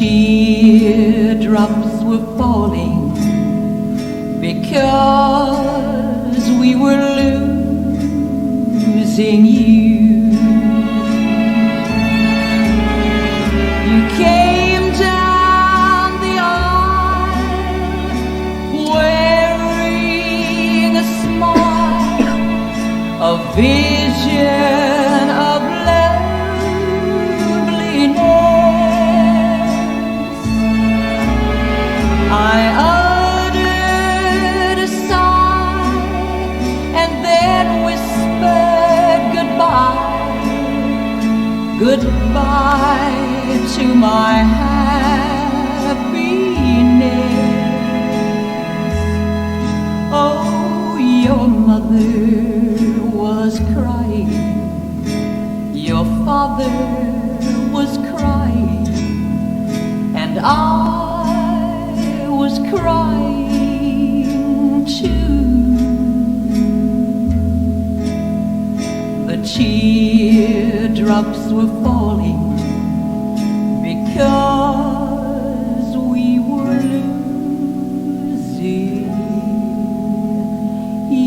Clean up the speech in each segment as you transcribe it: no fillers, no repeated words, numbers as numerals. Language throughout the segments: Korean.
teardrops were falling because we were losing you. You came down the aisle wearing a smile, a vision of loveliness. I uttered a sigh and then whispered goodbye, goodbye to my happiness. Oh, your mother was crying, your father was crying, and I was crying too. The teardrops were falling because we were losing you.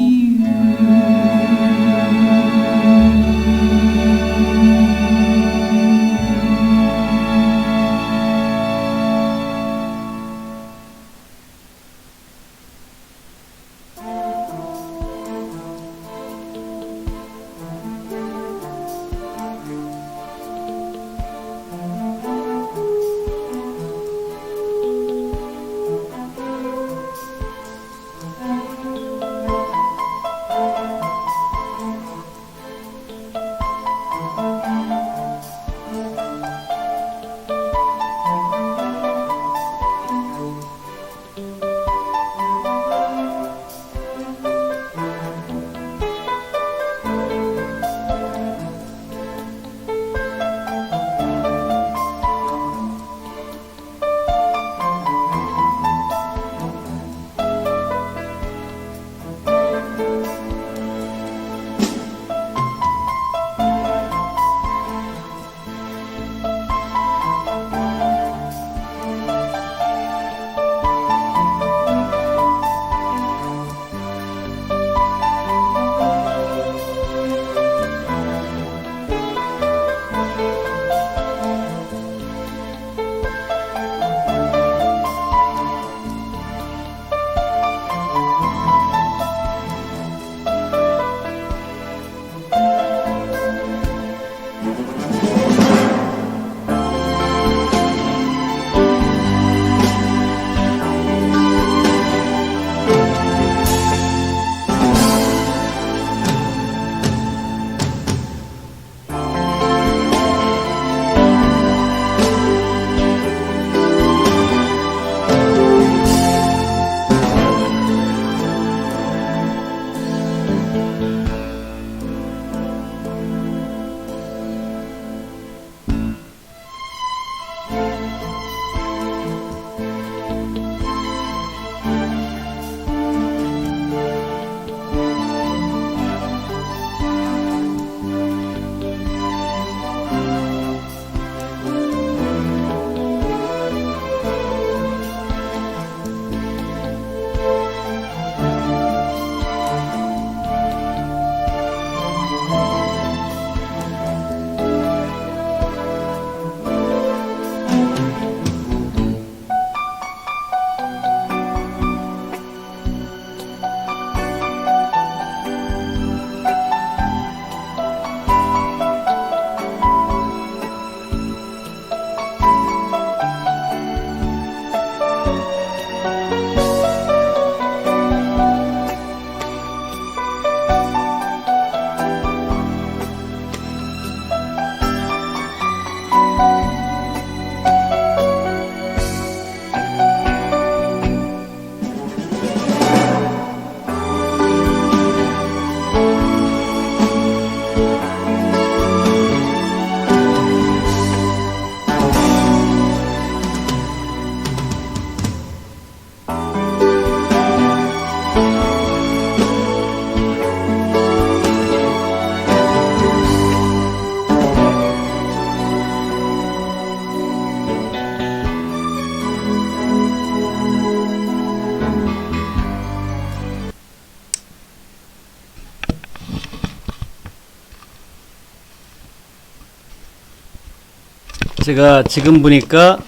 제가 지금 보니까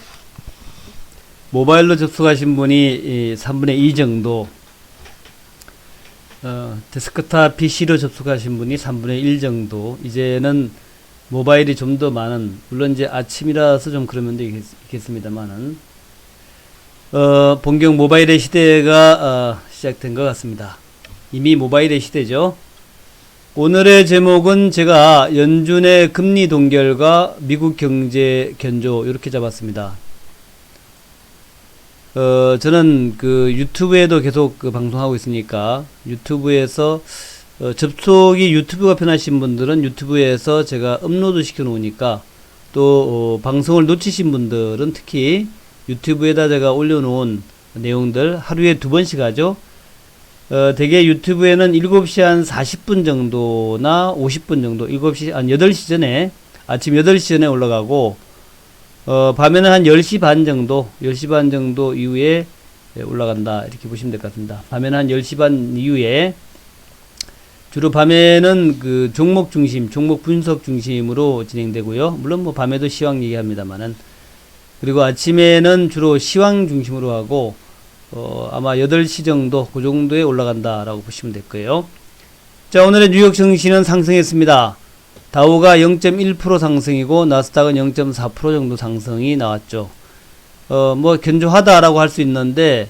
모바일로 접속하신 분이 3분의 2 정도, 데스크탑 PC로 접속하신 분이 3분의 1 정도, 이제는 모바일이 좀 더 많은, 물론 이제 아침이라서 좀 그러면 있겠습니다만은, 본격 모바일의 시대가 시작된 것 같습니다. 이미 모바일의 시대죠. 오늘의 제목은 제가 연준의 금리 동결과 미국 경제 견조 이렇게 잡았습니다. 저는 그 유튜브에도 계속 방송하고 있으니까 유튜브에서 접속이 유튜브가 편하신 분들은 유튜브에서 제가 업로드 시켜 놓으니까 또 방송을 놓치신 분들은 특히 유튜브에다 제가 올려놓은 내용들 하루에 2번씩 하죠. 대개 유튜브에는 7시 한 40분 정도나 50분 정도, 7시, 한 8시 전에, 아침 8시 전에 올라가고, 밤에는 한 10시 반 정도, 10시 반 정도 이후에 올라간다. 이렇게 보시면 될 것 같습니다. 밤에는 한 10시 반 이후에, 주로 밤에는 그 종목 중심, 종목 분석 중심으로 진행되고요. 물론 뭐 밤에도 시황 얘기합니다만은. 그리고 아침에는 주로 시황 중심으로 하고, 아마 8시 정도, 그 정도에 올라간다라고 보시면 될 거예요. 자, 오늘의 뉴욕 증시는 상승했습니다. 다우가 0.1% 상승이고, 나스닥은 0.4% 정도 상승이 나왔죠. 뭐, 견조하다라고 할 수 있는데,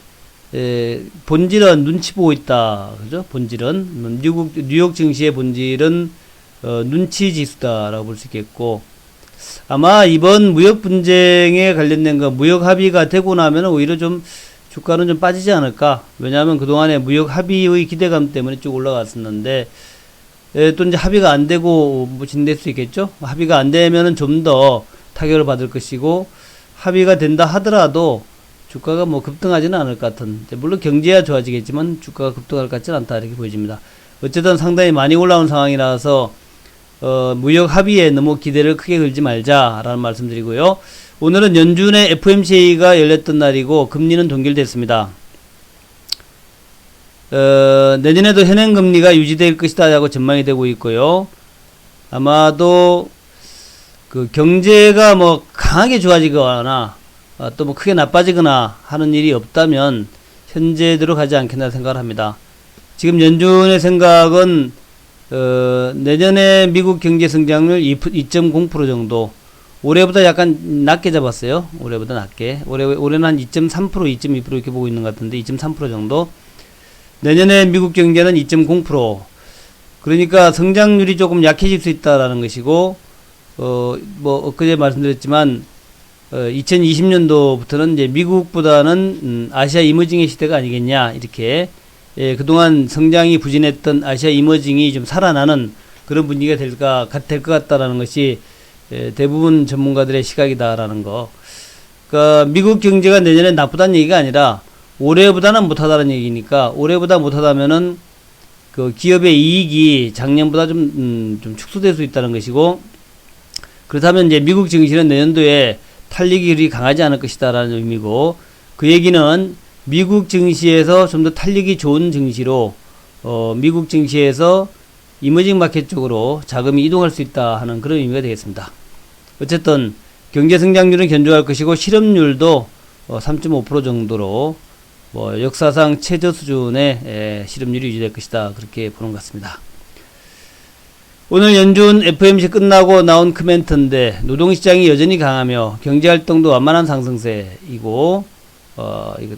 본질은 눈치 보고 있다. 그죠? 본질은. 뉴욕 증시의 본질은, 눈치 지수다라고 볼 수 있겠고, 아마 이번 무역 분쟁에 관련된 거, 무역 합의가 되고 나면 오히려 좀, 주가는 좀 빠지지 않을까. 왜냐하면 그동안에 무역 합의의 기대감 때문에 쭉 올라갔었는데, 또 이제 합의가 안 되고 뭐 진행될 수 있겠죠. 합의가 안 되면은 좀 더 타격을 받을 것이고, 합의가 된다 하더라도 주가가 뭐 급등하지는 않을 것 같은, 물론 경제야 좋아지겠지만 주가가 급등할 것 같지는 않다 이렇게 보여집니다. 어쨌든 상당히 많이 올라온 상황이라서 무역 합의에 너무 기대를 크게 걸지 말자라는 말씀드리고요. 오늘은 연준의 FOMC가 열렸던 날이고 금리는 동결됐습니다. 내년에도 현행 금리가 유지될 것이다 라고 전망이 되고 있고요. 아마도 그 경제가 뭐 강하게 좋아지거나 또 뭐 크게 나빠지거나 하는 일이 없다면 현재대로 가지 않겠나 생각을 합니다. 지금 연준의 생각은 내년에 미국 경제 성장률 2.0% 정도, 올해보다 약간 낮게 잡았어요. 올해보다 낮게. 올해는 한 2.3%, 2.2% 이렇게 보고 있는 것 같은데 2.3% 정도. 내년에 미국 경제는 2.0%. 그러니까 성장률이 조금 약해질 수 있다라는 것이고, 뭐 엊그제 말씀드렸지만 2020년도부터는 이제 미국보다는 아시아 이머징의 시대가 아니겠냐 이렇게. 그동안 성장이 부진했던 아시아 이머징이 좀 살아나는 그런 분위기가 될 것 같다라는 것이 대부분 전문가들의 시각이다라는 거. 그러니까 미국 경제가 내년에 나쁘다는 얘기가 아니라 올해보다는 못하다는 얘기니까, 올해보다 못하다면은 그 기업의 이익이 작년보다 좀 축소될 수 있다는 것이고, 그렇다면 이제 미국 증시는 내년도에 탄력이 강하지 않을 것이다라는 의미고, 그 얘기는 미국 증시에서 좀 더 탄력이 좋은 증시로 미국 증시에서 이머징 마켓 쪽으로 자금이 이동할 수 있다 하는 그런 의미가 되겠습니다. 어쨌든 경제 성장률은 견조할 것이고, 실업률도 3.5% 정도로 뭐 역사상 최저 수준의 실업률이 유지될 것이다 그렇게 보는 것 같습니다. 오늘 연준 FOMC 끝나고 나온 코멘트인데, 노동시장이 여전히 강하며 경제활동도 완만한 상승세이고, 이거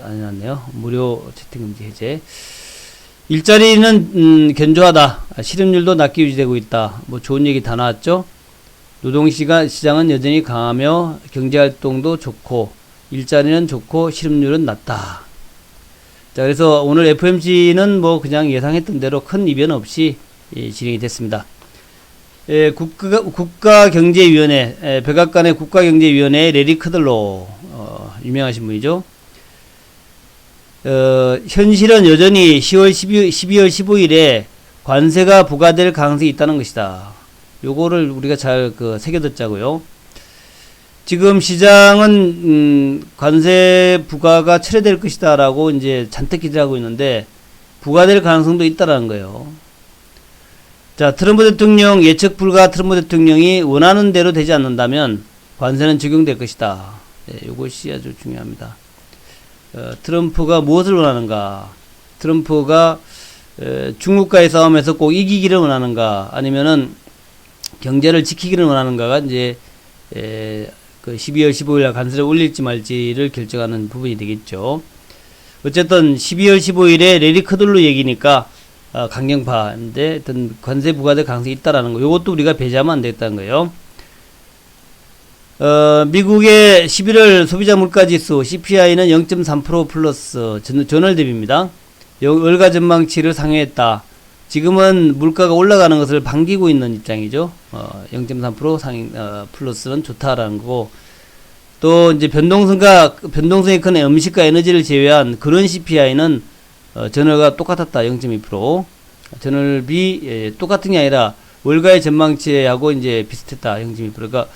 안 났네요. 무료 채팅금지 해제. 일자리는 견조하다. 실업률도 낮게 유지되고 있다. 뭐 좋은 얘기 다 나왔죠. 노동시장은 여전히 강하며 경제활동도 좋고 일자리는 좋고 실업률은 낮다. 자, 그래서 오늘 FOMC는 뭐 그냥 예상했던 대로 큰 이변 없이 진행이 됐습니다. 국가경제위원회, 백악관의 국가경제위원회 레리 커들로 유명하신 분이죠. 현실은 여전히 12월 15일에 관세가 부과될 가능성이 있다는 것이다. 요거를 우리가 잘 새겨듣자고요. 지금 시장은 관세 부과가 철회될 것이다 라고 이제 잔뜩 기대하고 있는데, 부과될 가능성도 있다라는 거예요. 자, 트럼프 대통령 예측 불가. 트럼프 대통령이 원하는 대로 되지 않는다면 관세는 적용될 것이다. 이것이 아주 중요합니다. 트럼프가 무엇을 원하는가? 트럼프가 중국과의 싸움에서 꼭 이기기를 원하는가? 아니면은 경제를 지키기를 원하는가가 이제 그 12월 15일 날 관세를 올릴지 말지를 결정하는 부분이 되겠죠. 어쨌든 12월 15일에 레리 커들로 얘기니까 강경파인데 어떤 관세 부과될 가능성이 있다라는 거. 요것도 우리가 배제하면 안 되겠다는 거예요. 미국의 11월 소비자 물가지수 CPI는 0.3% 플러스 전월 대비입니다. 월가 전망치를 상회했다. 지금은 물가가 올라가는 것을 반기고 있는 입장이죠. 0.3% 플러스는 좋다라는 거고, 또 이제 변동성이 큰 음식과 에너지를 제외한 그런 CPI는 전월과 똑같았다. 0.2%. 전월비 똑같은 게 아니라 월가의 전망치하고 이제 비슷했다. 0.2%. 그러니까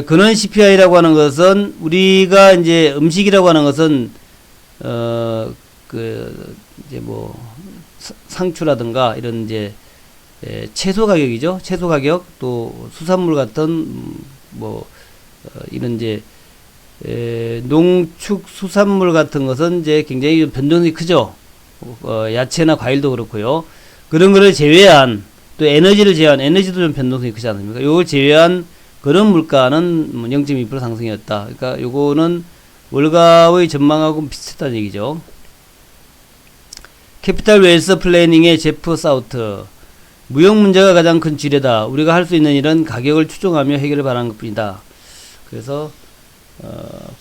근원 CPI라고 하는 것은 우리가 이제 음식이라고 하는 것은 이제 뭐 상추라든가 이런 이제 채소 가격이죠. 채소 가격 또 수산물 같은 이런 이제 농축 수산물 같은 것은 이제 굉장히 변동이 크죠. 야채나 과일도 그렇고요. 그런 거를 제외한 또 에너지를 제외한 에너지도 좀 변동성이 크지 않습니까? 요걸 제외한 그런 물가는 0.2% 상승이었다. 그러니까 요거는 월가의 전망하고 비슷하다는 얘기죠. 캐피탈 웰스 플래닝의 제프 사우트. 무역 문제가 가장 큰 지뢰다. 우리가 할 수 있는 일은 가격을 추종하며 해결을 바라는 것 뿐이다. 그래서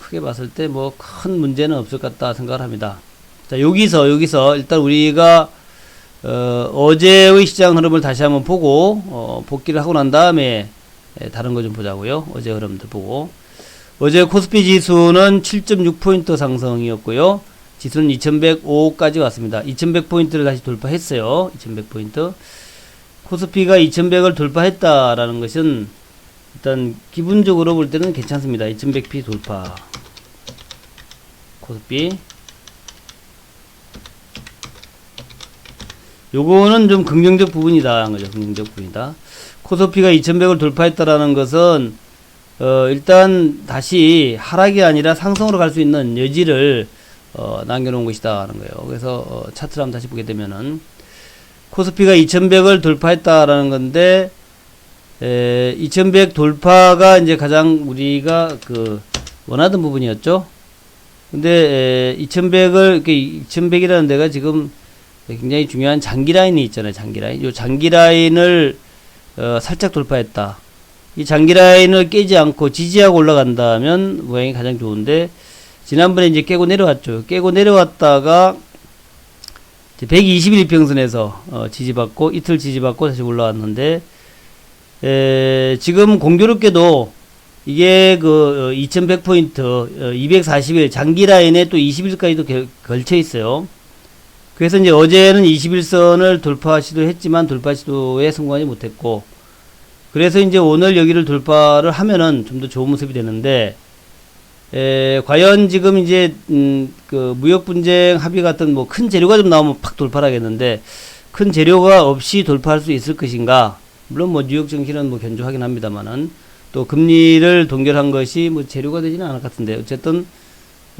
크게 봤을 때 뭐 큰 문제는 없을 것 같다 생각을 합니다. 자, 여기서 일단 우리가 어제의 시장 흐름을 다시 한번 보고 복귀를 하고 난 다음에 다른 거 좀 보자고요. 어제 흐름도 보고. 어제 코스피 지수는 7.6포인트 상승이었고요. 지수는 2105까지 왔습니다. 2100포인트를 다시 돌파했어요. 2100포인트. 코스피가 2100을 돌파했다라는 것은 일단 기분적으로 볼 때는 괜찮습니다. 2100p 돌파. 코스피. 요거는 좀 긍정적 부분이다. 그죠? 긍정적 부분이다. 코스피가 2100을 돌파했다라는 것은 일단 다시 하락이 아니라 상승으로 갈 수 있는 여지를 남겨놓은 것이다 하는 거예요. 그래서 차트를 한번 다시 보게 되면은 코스피가 2100을 돌파했다라는 건데 2100 돌파가 이제 가장 우리가 원하던 부분이었죠. 근데 2100이라는 데가 지금 굉장히 중요한 장기 라인이 있잖아요. 장기 라인. 요 장기 라인을 살짝 돌파했다. 이 장기 라인을 깨지 않고 지지하고 올라간다면 모양이 가장 좋은데, 지난번에 이제 깨고 내려왔죠. 깨고 내려왔다가 120일 평선에서 지지받고 이틀 지지받고 다시 올라왔는데, 지금 공교롭게도 이게 2100포인트 240일 장기 라인에 또 20일까지도 걸쳐 있어요. 그래서 이제 어제는 21선을 돌파 시도했지만 돌파 시도에 성공하지 못했고, 그래서 이제 오늘 여기를 돌파를 하면은 좀 더 좋은 모습이 되는데, 과연 지금 이제 무역 분쟁 합의 같은 뭐 큰 재료가 좀 나오면 팍 돌파를 하겠는데, 큰 재료가 없이 돌파할 수 있을 것인가? 물론 뭐 뉴욕 증시는 뭐 견조하긴 합니다만은, 또 금리를 동결한 것이 뭐 재료가 되지는 않을 것 같은데, 어쨌든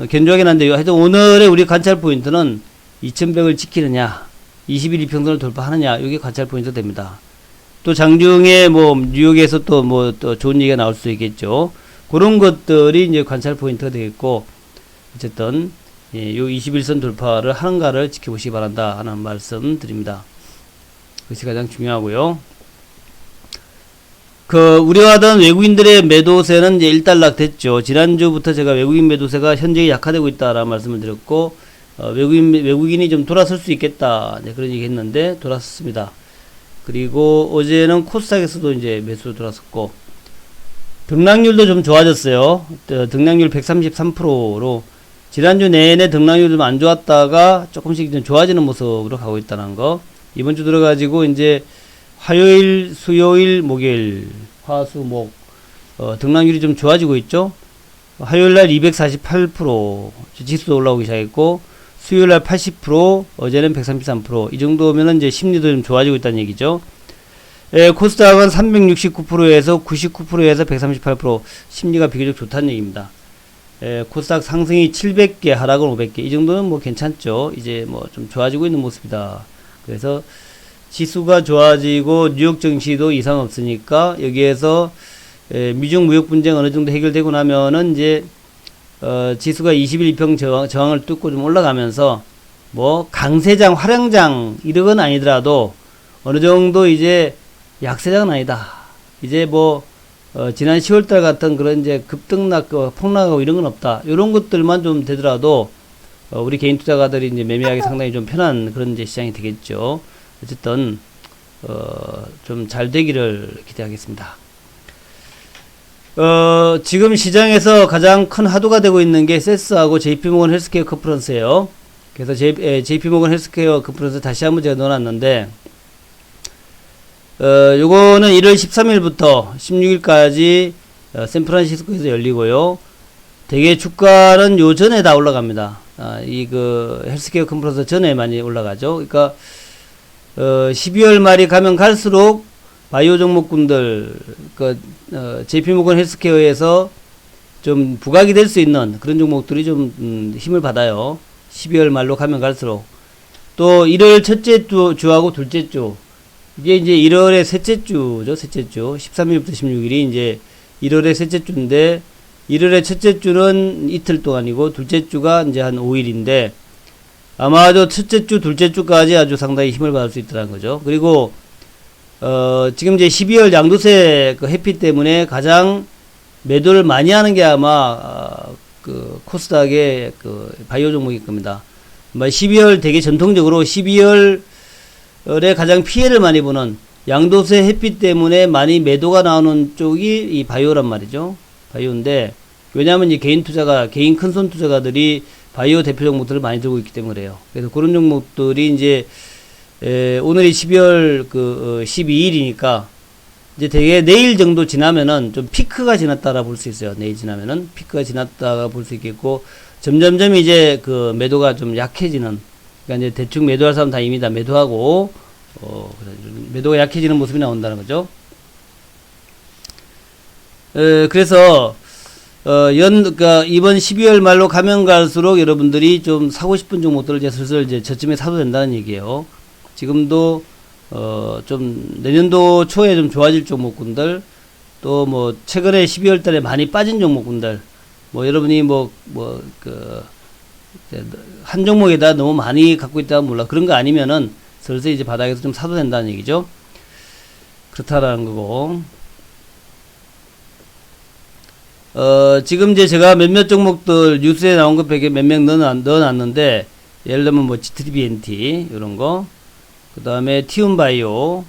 견조하긴 한데요. 하여튼 오늘의 우리 관찰 포인트는 2100을 지키느냐, 21 이평선을 돌파하느냐, 이게 관찰 포인트 됩니다. 또 장중에 뭐 뉴욕에서 또 좋은 얘기가 나올 수 있겠죠. 그런 것들이 이제 관찰 포인트가 되겠고, 어쨌든 요 21선 돌파를 하는가를 지켜보시기 바란다 하는 말씀 드립니다. 그것이 가장 중요하고요. 우려하던 외국인들의 매도세는 이제 일단락 됐죠. 지난주부터 제가 외국인 매도세가 현재 약화되고 있다라는 말씀을 드렸고, 외국인이 좀 돌아설 수 있겠다, 네, 그런 얘기 했는데 돌아섰습니다. 그리고 어제는 코스닥에서도 이제 매수로 돌아섰고, 등락률도 좀 좋아졌어요. 등락률 133%로 지난주 내내 등락률 좀 안 좋았다가 조금씩 좀 좋아지는 모습으로 가고 있다는 거. 이번 주 들어가지고 이제 화요일, 수요일, 목요일, 화수목 등락률이 좀 좋아지고 있죠. 화요일날 248% 지수도 올라오기 시작했고, 수요일날 80%, 어제는 133%. 이 정도면은 이제 심리도 좀 좋아지고 있다는 얘기죠. 코스닥은 369%에서 99%에서 138% 심리가 비교적 좋다는 얘기입니다. 코스닥 상승이 700개, 하락은 500개. 이 정도는 뭐 괜찮죠. 이제 뭐 좀 좋아지고 있는 모습이다. 그래서 지수가 좋아지고 뉴욕 증시도 이상 없으니까 여기에서 미중 무역 분쟁 어느 정도 해결되고 나면은 이제 지수가 20일 이평 저항을 뚫고 좀 올라가면서 뭐 강세장, 화량장 이런 건 아니더라도 어느 정도 이제 약세장은 아니다. 이제 뭐 지난 10월달 같은 그런 이제 급등락, 폭락하고 이런 건 없다. 이런 것들만 좀 되더라도 우리 개인 투자가들이 이제 매매하기 상당히 좀 편한 그런 이제 시장이 되겠죠. 어쨌든 좀 잘 되기를 기대하겠습니다. 지금 시장에서 가장 큰 하도가 되고 있는 게 세스하고 JP모건 헬스케어 컨퍼런스예요. 그래서 JP모건 헬스케어 컨퍼런스 다시 한번 제가 넣어놨는데 요거는 1월 13일부터 16일까지 샌프란시스코에서 열리고요. 대개 주가는 요 전에 다 올라갑니다. 이 헬스케어 컨퍼런스 전에 많이 올라가죠. 그러니까 12월 말이 가면 갈수록 바이오 종목군들 JP모건 헬스케어에서 좀 부각이 될 수 있는 그런 종목들이 좀 힘을 받아요. 12월 말로 가면 갈수록 또 1월 첫째 주하고 둘째 주 이게 이제 1월의 셋째 주죠. 셋째 주 13일부터 16일이 이제 1월의 셋째 주인데 1월의 첫째 주는 이틀 동안이고 둘째 주가 이제 한 5일인데 아마도 첫째 주, 둘째 주까지 아주 상당히 힘을 받을 수 있다는 거죠. 그리고 지금 이제 12월 양도세 회피 때문에 가장 매도를 많이 하는 게 아마 코스닥의 바이오 종목일 겁니다. 12월 되게 전통적으로 12월에 가장 피해를 많이 보는 양도세 회피 때문에 많이 매도가 나오는 쪽이 이 바이오란 말이죠. 바이오인데 왜냐하면 이제 개인 큰손 투자가들이 바이오 대표 종목들을 많이 들고 있기 때문에 그래요. 그래서 그런 종목들이 이제 오늘이 12월 12일이니까 이제 되게 내일 정도 지나면은 좀 피크가 지났다라 볼 수 있어요. 내일 지나면은 피크가 지났다가 볼 수 있겠고 점점점 이제 매도가 좀 약해지는 그러니까 이제 대충 매도할 사람 다 이미 다 매도하고 매도가 약해지는 모습이 나온다는 거죠. 그래서 그러니까 이번 12월 말로 가면 갈수록 여러분들이 좀 사고 싶은 종목들을 이제 슬슬 이제 저쯤에 사도 된다는 얘기예요. 지금도 좀 내년도 초에 좀 좋아질 종목군들 또 뭐 최근에 12월 달에 많이 빠진 종목군들 뭐 여러분이 한 종목에다 너무 많이 갖고 있다면 몰라 그런 거 아니면은 슬슬 이제 바닥에서 좀 사도 된다는 얘기죠. 그렇다라는 거고 지금 이제 제가 몇몇 종목들 뉴스에 나온 것 밖에 몇 명 넣어놨는데 예를 들면 뭐 GTBNT 이런 거 그 다음에 티움바이오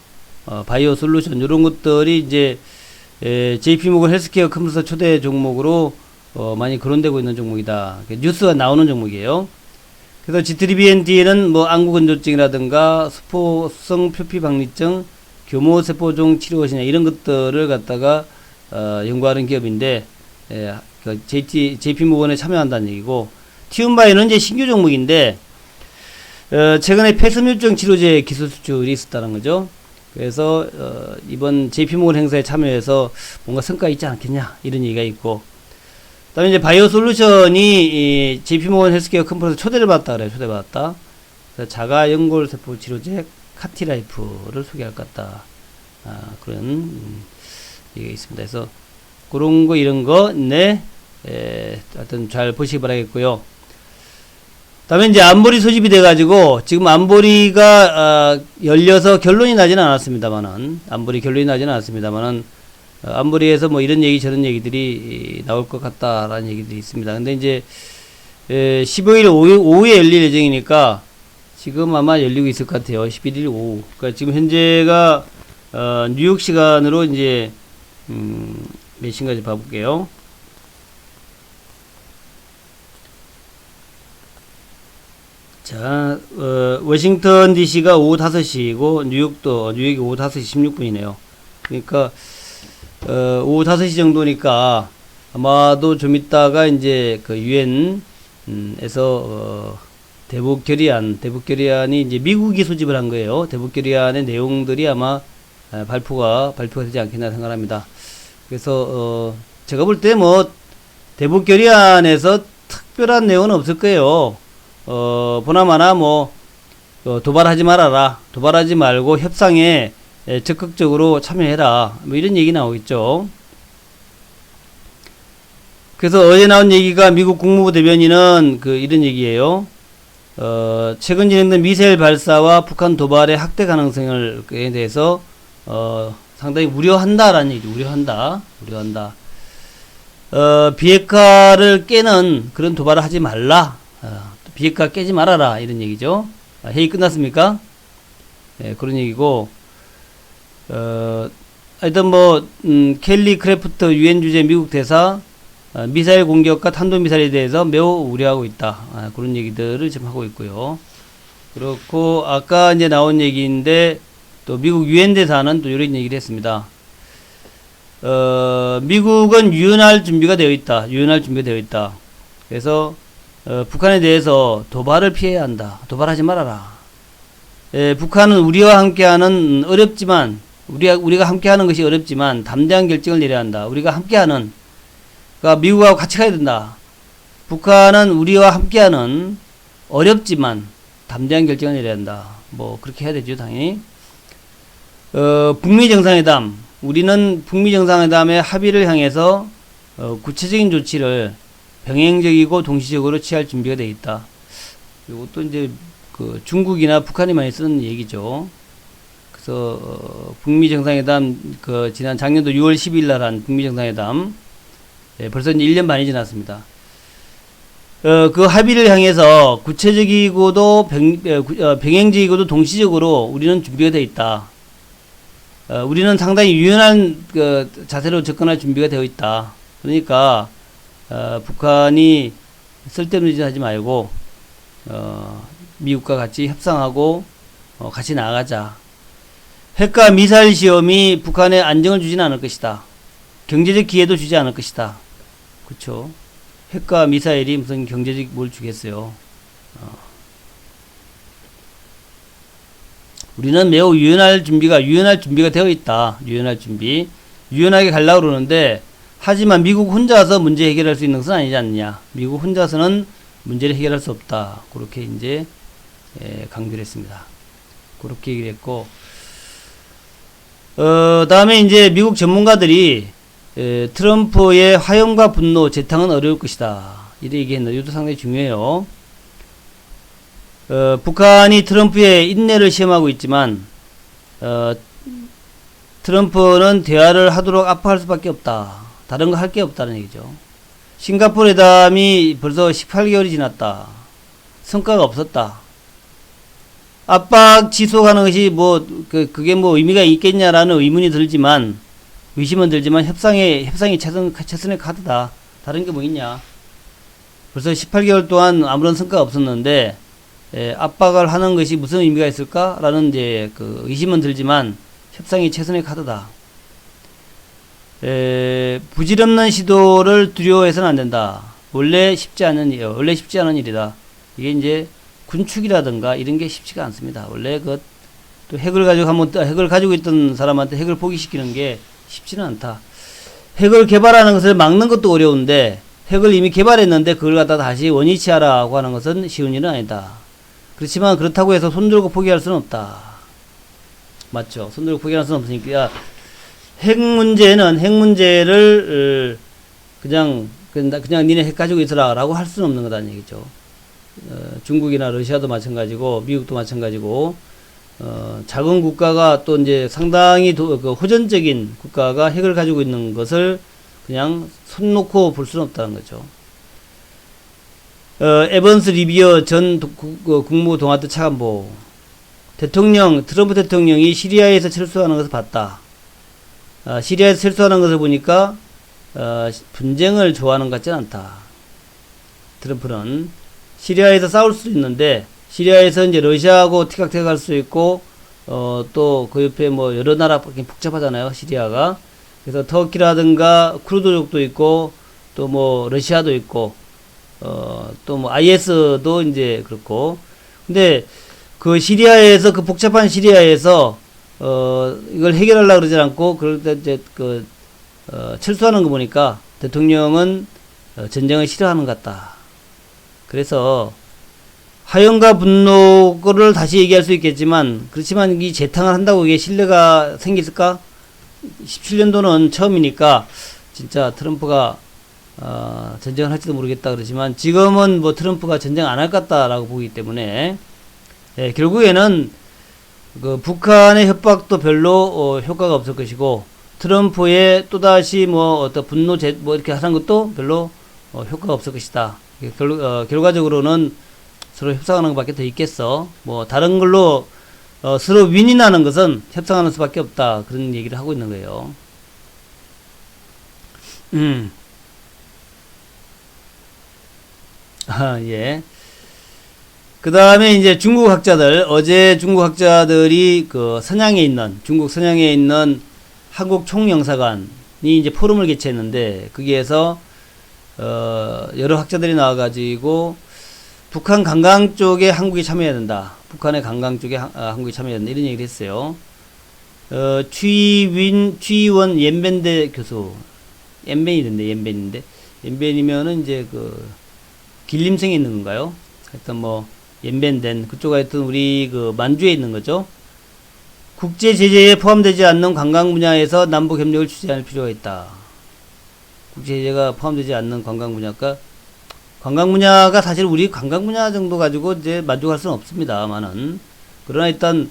바이오 솔루션 이런 것들이 이제 JP모건 헬스케어 컨퍼런스 초대 종목으로 많이 거론되고 있는 종목이다. 뉴스가 나오는 종목이에요. 그래서 GTBNT는 뭐 안구건조증이라든가 수포성 표피박리증, 교모세포종 치료것이냐 이런 것들을 갖다가 연구하는 기업인데 JP모건에 참여한다는 얘기고 티움바이오는 이제 신규 종목인데 최근에 폐섬유증 치료제 기술 수출이 있었다는 거죠. 그래서 이번 JP모건 행사에 참여해서 뭔가 성과 있지 않겠냐 이런 얘기가 있고 그다음에 이제 바이오 솔루션이 JP모건 헬스케어 컨퍼런스 초대를 받았다 그래요. 초대받았다. 그래서 자가 연골 세포 치료제 카티라이프를 소개할 것 같다. 그런 얘기가 있습니다. 그래서 그런 거 이런 거 하여튼 잘 보시기 바라겠고요. 다음에 이제 안보리 소집이 돼가지고 지금 안보리가 열려서 결론이 나지는 않았습니다만은 안보리에서 뭐 이런 얘기 저런 얘기들이 나올 것 같다라는 얘기들이 있습니다. 근데 이제 15일 오후에 열릴 예정이니까 지금 아마 열리고 있을 것 같아요. 11일 오후. 그러니까 지금 현재가 뉴욕 시간으로 이제 몇 시인가지 봐볼게요. 자, 워싱턴 DC가 오후 5시이고, 뉴욕이 오후 5시 16분이네요. 그러니까, 오후 5시 정도니까, 아마도 좀 있다가, 이제, 유엔에서, 대북결의안이 이제 미국이 소집을 한 거예요. 대북결의안의 내용들이 아마, 발표가 되지 않겠나 생각합니다. 그래서 제가 볼 때 뭐 대북 결의안에서 특별한 내용은 없을 거예요. 보나마나 뭐 도발하지 말아라, 도발하지 말고 협상에 적극적으로 참여해라, 뭐 이런 얘기 나오겠죠. 그래서 어제 나온 얘기가 미국 국무부 대변인은 이런 얘기예요. 최근 진행된 미사일 발사와 북한 도발의 확대 가능성에 대해서 상당히 우려한다라는 얘기죠. 우려한다. 비핵화를 깨는 그런 도발을 하지 말라. 비핵화 깨지 말아라. 이런 얘기죠. 회의 끝났습니까? 네, 그런 얘기고, 하여튼 뭐, 켈리 크래프트 유엔 주재 미국 대사, 미사일 공격과 탄도미사일에 대해서 매우 우려하고 있다. 그런 얘기들을 지금 하고 있고요. 그렇고, 아까 이제 나온 얘기인데, 또 미국 유엔 대사는 또 이런 얘기를 했습니다. 미국은 유연할 준비가 되어 있다. 그래서 북한에 대해서 도발을 피해야 한다. 도발하지 말아라. 북한은 우리와 함께하는 어렵지만 우리가 함께하는 것이 어렵지만 담대한 결정을 내려야 한다. 우리가 함께하는, 그러니까 미국하고 같이 가야 된다. 북한은 우리와 함께하는 어렵지만 담대한 결정을 내려야 한다. 뭐 그렇게 해야 되죠, 당연히. 북미 정상회담. 우리는 북미 정상회담의 합의를 향해서 구체적인 조치를 병행적이고 동시적으로 취할 준비가 되어 있다. 이것도 이제 중국이나 북한이 많이 쓰는 얘기죠. 그래서 북미 정상회담 지난 작년도 6월 10일 날 한 북미 정상회담, 벌써 이제 1년 반이 지났습니다. 그 합의를 향해서 구체적이고도 병행적이고도 동시적으로 우리는 준비가 되어 있다. 우리는 상당히 유연한 자세로 접근할 준비가 되어 있다. 그러니까 북한이 쓸데없는 짓 하지 말고 미국과 같이 협상하고 같이 나아가자. 핵과 미사일 시험이 북한에 안정을 주지는 않을 것이다. 경제적 기회도 주지 않을 것이다. 그렇죠? 핵과 미사일이 무슨 경제적 뭘 주겠어요. 우리는 매우 유연할 준비가 되어 있다. 유연하게 가려고 그러는데, 하지만 미국 혼자서 문제 해결할 수 있는 것은 아니지 않느냐. 미국 혼자서는 문제를 해결할 수 없다. 그렇게 이제 강조를 했습니다. 그렇게 얘기를 했고, 다음에 이제 미국 전문가들이 트럼프의 화염과 분노 재탕은 어려울 것이다. 이렇게 얘기했는데, 이것도 상당히 중요해요. 북한이 트럼프의 인내를 시험하고 있지만, 트럼프는 대화를 하도록 압박할 수밖에 없다. 다른 거 할 게 없다는 얘기죠. 싱가포르 회담이 벌써 18개월이 지났다. 성과가 없었다. 압박 지속하는 것이 그게 의미가 있겠냐라는 의심은 들지만 협상이 최선의 카드다. 다른 게 뭐 있냐. 벌써 18개월 동안 아무런 성과가 없었는데, 압박을 하는 것이 무슨 의미가 있을까라는 이제 의심은 들지만 협상이 최선의 카드다. 부질없는 시도를 두려워해서는 안 된다. 원래 쉽지 않은 일이다. 이게 이제 군축이라든가 이런 게 쉽지가 않습니다. 원래 또 핵을 가지고 있던 사람한테 핵을 포기시키는 게 쉽지는 않다. 핵을 개발하는 것을 막는 것도 어려운데, 핵을 이미 개발했는데 그걸 갖다 다시 원위치 하라고 하는 것은 쉬운 일은 아니다. 그렇지만 그렇다고 해서 손들고 포기할 수는 없다. 맞죠? 손들고 포기할 수는 없으니까 핵 문제를 그냥 니네 핵 가지고 있으라 라고 할 수는 없는 거다는 얘기죠. 중국이나 러시아도 마찬가지고 미국도 마찬가지고 작은 국가가 또 이제 상당히 호전적인 국가가 핵을 가지고 있는 것을 그냥 손 놓고 볼 수는 없다는 거죠. 에번스 리비어 전 국무 동아트 차관보 트럼프 대통령이 시리아에서 철수하는 것을 봤다. 시리아에서 철수하는 것을 보니까 분쟁을 좋아하는 것 같지는 않다. 트럼프는 시리아에서 싸울 수도 있는데, 시리아에서 이제 러시아하고 티격태격 할 수 있고, 또 그 옆에 여러 나라 복잡하잖아요, 시리아가. 그래서 터키라든가 쿠르드족도 있고, 또 러시아도 있고, 또 IS도 이제 그렇고. 근데 그 복잡한 시리아에서 이걸 해결하려고 그러지 않고, 그럴 때 이제 철수하는 거 보니까 대통령은 전쟁을 싫어하는 것 같다. 그래서 화염과 분노를 다시 얘기할 수 있겠지만, 그렇지만 이 재탕을 한다고 이게 신뢰가 생길까? 17년도는 처음이니까 진짜 트럼프가 전쟁을 할지도 모르겠다 그러지만, 지금은 뭐 트럼프가 전쟁 안 할 것 같다라고 보기 때문에, 결국에는 그 북한의 협박도 별로 효과가 없을 것이고, 트럼프의 또다시 뭐 어떤 분노 뭐 이렇게 하는 것도 별로 효과가 없을 것이다. 결과적으로는 서로 협상하는 것밖에 더 있겠어. 뭐 다른 걸로 서로 윈이 나는 것은 협상하는 수밖에 없다. 그런 얘기를 하고 있는 거예요. 예. 그 다음에 이제 중국 학자들, 어제 중국 학자들이 중국 선양에 있는 한국 총영사관이 이제 포럼을 개최했는데, 거기에서 여러 학자들이 나와가지고 북한 관광 쪽에 한국이 참여해야 된다. 북한의 관광 쪽에 한국이 참여해야 된다. 이런 얘기를 했어요. 취원 옌벤대 교수, 옌벤인데, 옌벤이면은 이제 길림성에 있는 건가요? 하여튼 뭐, 옌벤된, 그쪽 하여튼 우리 만주에 있는 거죠. 국제 제재에 포함되지 않는 관광 분야에서 남북 협력을 추진할 필요가 있다. 국제 제재가 포함되지 않는 관광 분야가 사실 우리 관광 분야 정도 가지고 이제 만족할 수는 없습니다만은, 그러나 일단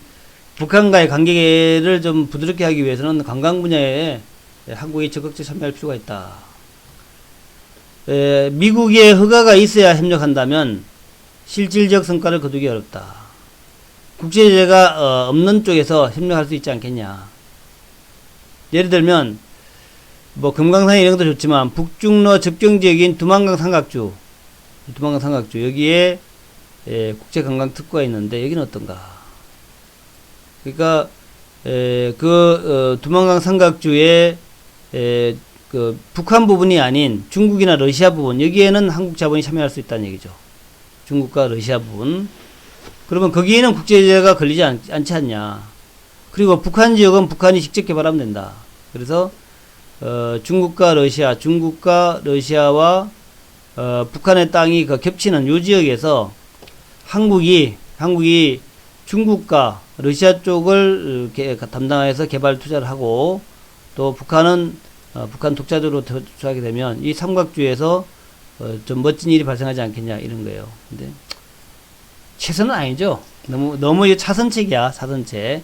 북한과의 관계를 좀 부드럽게 하기 위해서는 관광 분야에 한국이 적극적으로 참여할 필요가 있다. 미국의 허가가 있어야 협력한다면 실질적 성과를 거두기 어렵다. 국제제재가 없는 쪽에서 협력할 수 있지 않겠냐. 예를 들면 뭐 금강산 이런 것도 좋지만 북중러 접경지역인 두만강 삼각주 여기에 국제관광특구가 있는데 여기는 어떤가. 그러니까 두만강 삼각주에 북한 부분이 아닌 중국이나 러시아 부분, 여기에는 한국 자본이 참여할 수 있다는 얘기죠. 중국과 러시아 부분. 그러면 거기에는 국제제재가 걸리지 않지 않냐. 그리고 북한 지역은 북한이 직접 개발하면 된다. 그래서 중국과 러시아와 북한의 땅이 겹치는 요 지역에서 한국이 중국과 러시아 쪽을 담당해서 개발 투자를 하고, 또 북한은 북한 독자적으로 투자하게 되면 이 삼각주에서 좀 멋진 일이 발생하지 않겠냐, 이런 거예요. 근데 최선은 아니죠. 너무 차선책이야, 차선책.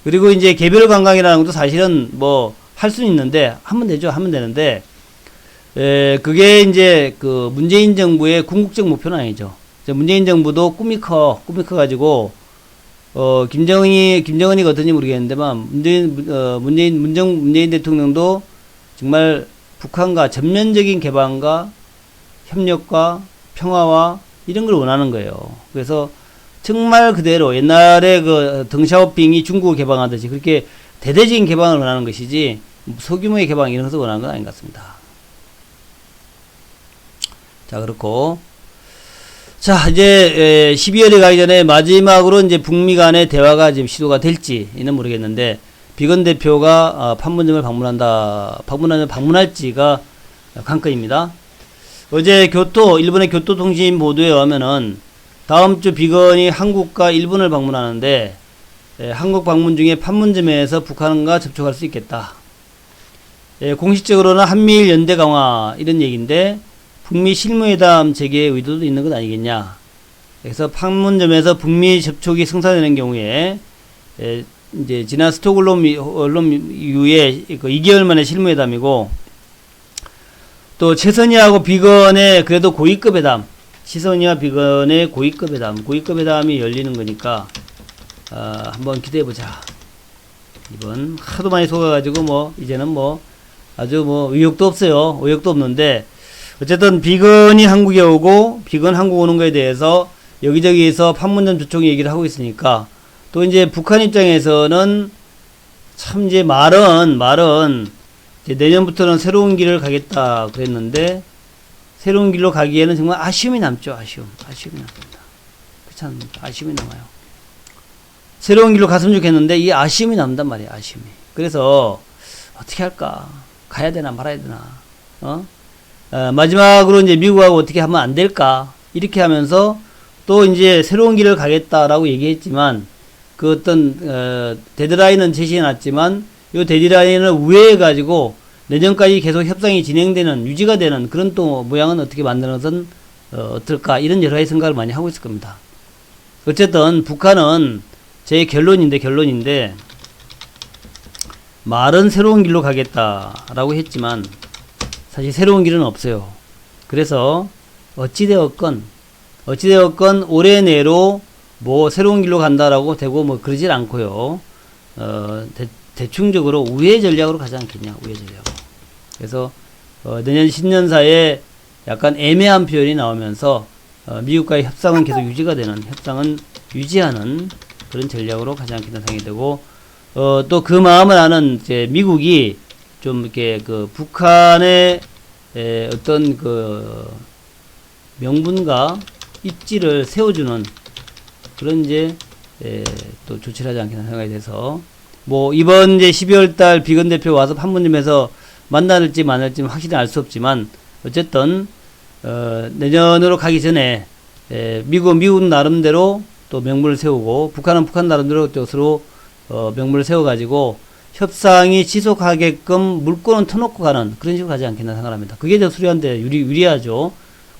그리고 이제 개별 관광이라는 것도 사실은 뭐 할 수는 있는데 하면 되는데, 그게 이제 문재인 정부의 궁극적 목표는 아니죠. 문재인 정부도 꿈이 커가지고 김정은이가 어떤지 모르겠는데만, 문재인 대통령도 정말 북한과 전면적인 개방과 협력과 평화와 이런 걸 원하는 거예요. 그래서 정말 그대로 옛날에 덩샤오핑이 중국을 개방하듯이 그렇게 대대적인 개방을 원하는 것이지, 소규모의 개방 이런 것을 원하는 건 아닌 것 같습니다. 자, 그렇고. 자, 이제 12월에 가기 전에 마지막으로 이제 북미 간의 대화가 지금 시도가 될지는 모르겠는데, 비건 대표가 판문점을 방문할지가 관건입니다. 어제 일본의 교토통신 보도에 의하면은 다음 주 비건이 한국과 일본을 방문하는데, 한국 방문 중에 판문점에서 북한과 접촉할 수 있겠다. 공식적으로는 한미일 연대 강화 이런 얘기인데, 북미 실무회담 재개의 의도도 있는 것 아니겠냐. 그래서 판문점에서 북미 접촉이 성사되는 경우에 이제 지난 스톡홀름 이후에 2개월 만에 실무회담이고, 또 최선희하고 비건의 그래도 고위급 회담, 최선희와 비건의 고위급 회담이 열리는 거니까 한번 기대해보자. 이번 하도 많이 속아가지고 뭐 이제는 뭐 아주 뭐 의욕도 없어요. 의욕도 없는데, 어쨌든 비건이 한국에 오고 비건 한국 오는 거에 대해서 여기저기에서 판문점 접촉 얘기를 하고 있으니까, 또 이제 북한 입장에서는 참 이제 말은 이제 내년부터는 새로운 길을 가겠다 그랬는데, 새로운 길로 가기에는 정말 아쉬움이 남죠. 아쉬움이 남습니다. 그렇지 않습니까? 아쉬움이 남아요. 새로운 길로 갔으면 좋겠는데 이 아쉬움이 남단 말이에요. 아쉬움이. 그래서 어떻게 할까? 가야 되나 말아야 되나? 마지막으로 이제 미국하고 어떻게 하면 안 될까? 이렇게 하면서 또 이제 새로운 길을 가겠다라고 얘기했지만 그 어떤 데드라인은 제시해 놨지만 이 데드라인을 우회해 가지고 내년까지 계속 협상이 진행되는 유지가 되는 그런 또 모양은 어떻게 만드는 것은 어떨까? 이런 여러 가지 생각을 많이 하고 있을 겁니다. 어쨌든 북한은 제 결론인데 말은 새로운 길로 가겠다라고 했지만 사실 새로운 길은 없어요. 그래서 어찌되었건 올해 내로 뭐 새로운 길로 간다라고 되고 뭐 그러질 않고요. 대충적으로 우회 전략으로 가지 않겠냐. 우회 전략으로. 그래서 내년 신년사에 약간 애매한 표현이 나오면서 미국과의 협상은 계속 유지가 되는, 협상은 유지하는 그런 전략으로 가지 않겠다는 생각이 되고, 또 그 마음을 아는 이제 미국이 좀 이렇게 그 북한의 어떤 그 명분과 입지를 세워주는 그런 이제 또 조치를 하지 않겠다는 생각이 돼서, 뭐 이번 이제 12월 달 비건 대표 와서 판문점에서 만날지 만날지는 확실히 알 수 없지만 어쨌든 내년으로 가기 전에 미국 나름대로 또 명분을 세우고 북한은 북한 나름대로 또 서로 명분을 세워가지고 협상이 지속하게끔 물꼬는 터놓고 가는 그런 식으로 가지 않겠나 생각합니다. 그게 더 수리한데 유리하죠.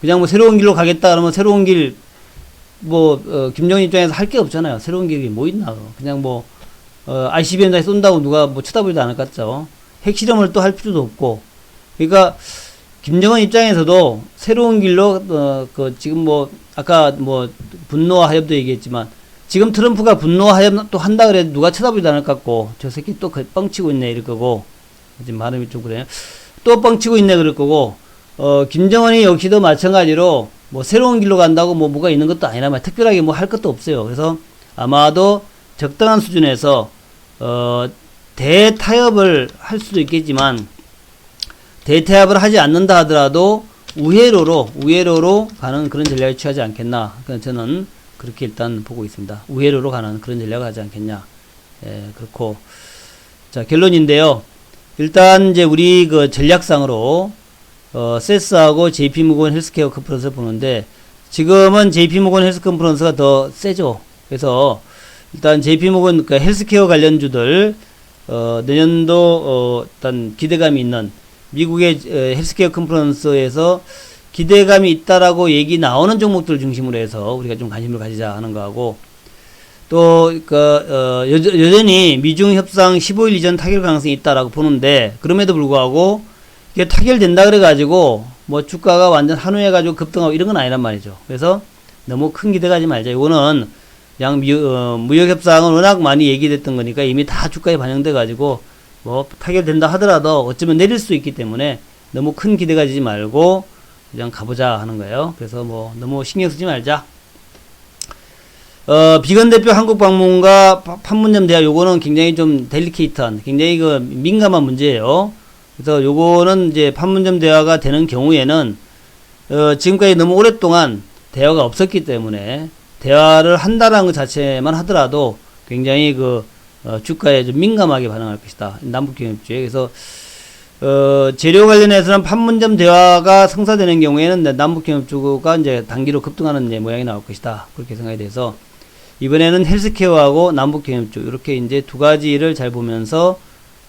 그냥 뭐 새로운 길로 가겠다 그러면 새로운 길 김정은 입장에서 할 게 없잖아요. 새로운 길이 뭐 있나. 그냥 뭐 ICBM까지 쏜다고 누가 뭐 쳐다보지도 않을 것 같죠. 핵실험을 또 할 필요도 없고. 그러니까 김정은 입장에서도 새로운 길로 지금 뭐 아까 뭐 분노와 하협도 얘기했지만 지금 트럼프가 분노와 하협 또 한다 그래도 누가 쳐다보지도 않을 것 같고 저 새끼 또 뻥치고 있네 이럴 거고 지금 발음이 좀 그래요. 또 뻥치고 있네 그럴 거고 김정은이 역시도 마찬가지로 뭐 새로운 길로 간다고 뭐가 있는 것도 아니라 특별하게 뭐 할 것도 없어요. 그래서 아마도 적당한 수준에서 대타협을 할 수도 있겠지만 대타협을 하지 않는다 하더라도 우회로로 가는 그런 전략을 취하지 않겠나. 그러니까 저는 그렇게 일단 보고 있습니다. 우회로로 가는 그런 전략을 하지 않겠냐. 그렇고. 자, 결론인데요. 일단 이제 우리 그 전략상으로 세스하고 JP모건 헬스케어 컨퍼런스를 보는데 지금은 JP모건 헬스 컨퍼런스가 더 세죠. 그래서 일단 JP모건 그 헬스케어 관련주들 내년도 일단 기대감이 있는 미국의 헬스케어 컨퍼런스에서 기대감이 있다라고 얘기 나오는 종목들을 중심으로 해서 우리가 좀 관심을 가지자 하는 거하고 또 여전히 미중 협상 15일 이전 타결 가능성이 있다라고 보는데 그럼에도 불구하고 이게 타결된다 그래가지고 뭐 주가가 완전 한우해가지고 급등하고 이런 건 아니란 말이죠. 그래서 너무 큰 기대가지 말자. 이거는 그냥 무역협상은 워낙 많이 얘기됐던 거니까 이미 다 주가에 반영돼가지고 뭐 타결된다 하더라도 어쩌면 내릴 수 있기 때문에 너무 큰 기대 가지지 말고 그냥 가보자 하는 거예요. 그래서 뭐 너무 신경 쓰지 말자. 비건 대표 한국 방문과 판문점 대화 요거는 굉장히 좀 델리케이트한 굉장히 그 민감한 문제예요. 그래서 요거는 이제 판문점 대화가 되는 경우에는 지금까지 너무 오랫동안 대화가 없었기 때문에 대화를 한다라는 것 자체만 하더라도 굉장히 주가에 좀 민감하게 반응할 것이다. 남북경협주에. 그래서, 재료 관련해서는 판문점 대화가 성사되는 경우에는 남북경협주가 이제 단기로 급등하는 이제 모양이 나올 것이다. 그렇게 생각이 돼서, 이번에는 헬스케어하고 남북경협주, 이렇게 이제 두 가지를 잘 보면서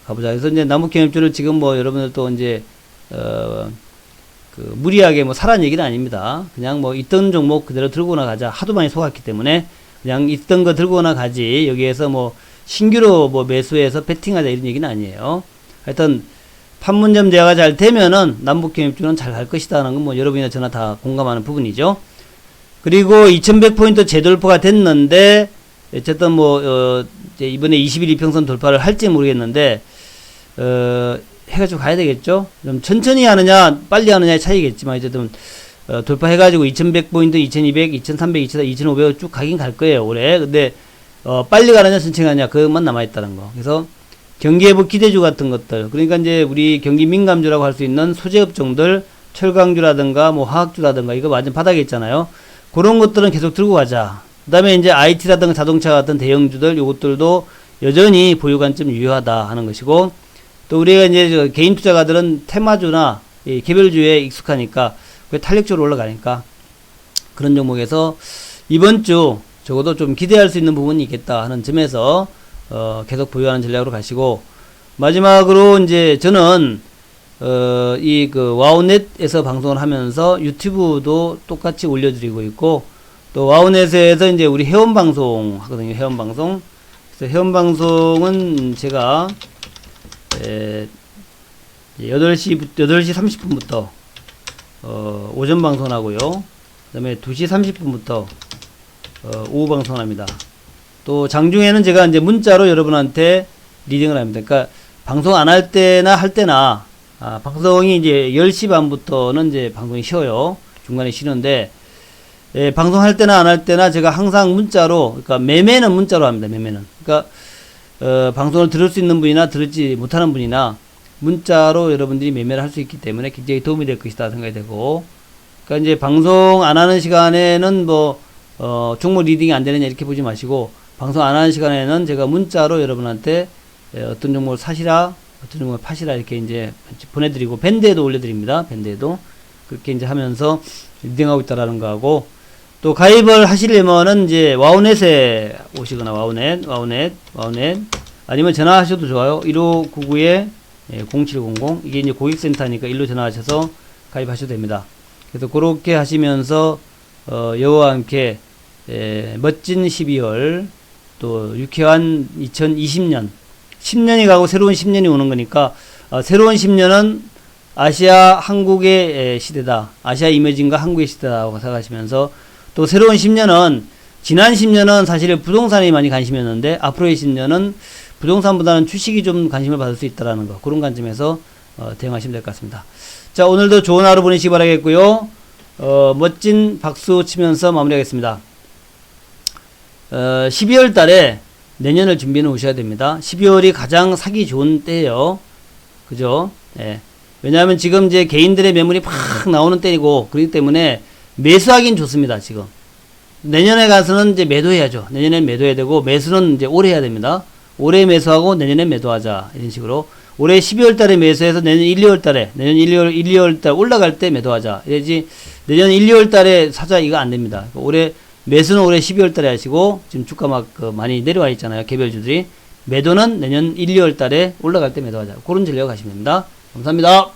가보자. 그래서 이제 남북경협주를 지금 뭐 여러분들 또 이제, 무리하게 뭐 사라는 얘기는 아닙니다. 그냥 뭐 있던 종목 그대로 들고 나가자. 하도 많이 속았기 때문에 그냥 있던 거 들고 나가지. 여기에서 뭐 신규로 뭐 매수해서 베팅하자 이런 얘기는 아니에요. 하여튼 판문점 대화가 잘 되면은 남북경협주는 잘 갈 것이다 하는 건 뭐 여러분이나 저나 다 공감하는 부분이죠. 그리고 2100포인트 재돌파가 됐는데 어쨌든 뭐 이제 이번에 21 이평선 돌파를 할지 모르겠는데 해가지고 가야 되겠죠. 좀 천천히 하느냐 빨리 하느냐의 차이겠지만 어쨌든 돌파해가지고 2100포인트 2200 2300 2400 2500 쭉 가긴 갈 거예요 올해. 근데 빨리 가느냐 천천히 가느냐 그것만 남아있다는 거. 그래서 경기회복 기대주 같은 것들, 그러니까 이제 우리 경기 민감주라고 할 수 있는 소재업종들, 철강주라든가 뭐 화학주라든가 이거 완전 바닥에 있잖아요. 그런 것들은 계속 들고 가자. 그 다음에 이제 IT라든가 자동차 같은 대형주들, 요것들도 여전히 보유관 좀 유효하다 하는 것이고, 또 우리가 이제 저 개인 투자가들은 테마주나 이 개별주에 익숙하니까, 그게 탄력적으로 올라가니까, 그런 종목에서 이번 주 적어도 좀 기대할 수 있는 부분이 있겠다 하는 점에서, 계속 보유하는 전략으로 가시고, 마지막으로 이제 저는, 이 그 와우넷에서 방송을 하면서 유튜브도 똑같이 올려드리고 있고, 또 와우넷에서 이제 우리 회원 방송 하거든요. 회원 방송. 그래서 회원 방송은 제가 8시 30분부터 오전 방송을 하고요. 그다음에 2시 30분부터 오후 방송을 합니다. 또 장중에는 제가 이제 문자로 여러분한테 리딩을 합니다. 그러니까 방송 안 할 때나 할 때나 방송이 이제 10시 반부터는 이제 방송이 쉬어요. 중간에 쉬는데 방송할 때나 안 할 때나 제가 항상 문자로, 그러니까 매매는 문자로 합니다. 매매는. 그러니까 방송을 들을 수 있는 분이나 들지 못하는 분이나 문자로 여러분들이 매매를 할 수 있기 때문에 굉장히 도움이 될 것이다 생각이 되고, 그러니까 이제 방송 안 하는 시간에는 뭐 종목 리딩이 안 되느냐 이렇게 보지 마시고, 방송 안 하는 시간에는 제가 문자로 여러분한테 어떤 종목을 사시라, 어떤 종목을 파시라 이렇게 이제 보내드리고, 밴드에도 올려드립니다. 밴드에도 그렇게 이제 하면서 리딩하고 있다라는 거하고, 또 가입을 하시려면은 이제 와우넷에 오시거나 와우넷 아니면 전화하셔도 좋아요. 1599-0700 이게 이제 고객센터니까 일로 전화하셔서 가입하셔도 됩니다. 그래서 그렇게 하시면서 여와 함께 멋진 12월 또 유쾌한 2020년 10년이 가고 새로운 10년이 오는 거니까 새로운 10년은 아시아 한국의 시대다. 아시아 이머징과 한국의 시대다라고 생각하시면서, 또 새로운 10년은 지난 10년은 사실 부동산에 많이 관심이었는데 앞으로의 10년은 부동산보다는 주식이 좀 관심을 받을 수 있다라는 거, 그런 관점에서 대응하시면 될 것 같습니다. 자, 오늘도 좋은 하루 보내시기 바라겠고요. 멋진 박수 치면서 마무리하겠습니다. 12월 달에 내년을 준비해 놓으셔야 됩니다. 12월이 가장 사기 좋은 때예요. 그죠? 예. 왜냐하면 지금 이제 개인들의 매물이 팍 나오는 때이고, 그렇기 때문에 매수하긴 좋습니다. 지금 내년에 가서는 이제 매도해야죠. 내년엔 매도해야 되고, 매수는 이제 올해 해야 됩니다. 올해 매수하고 내년에 매도하자, 이런 식으로. 올해 12월 달에 매수해서 내년 1, 2월 달에, 내년 1, 2월 달 올라갈 때 매도하자. 이래지 내년 1, 2월 달에 사자, 이거 안 됩니다. 올해 매수는 올해 12월 달에 하시고, 지금 주가 막 많이 내려와 있잖아요. 개별주들이. 매도는 내년 1, 2월 달에 올라갈 때 매도하자. 그런 전략 하시면 됩니다. 감사합니다.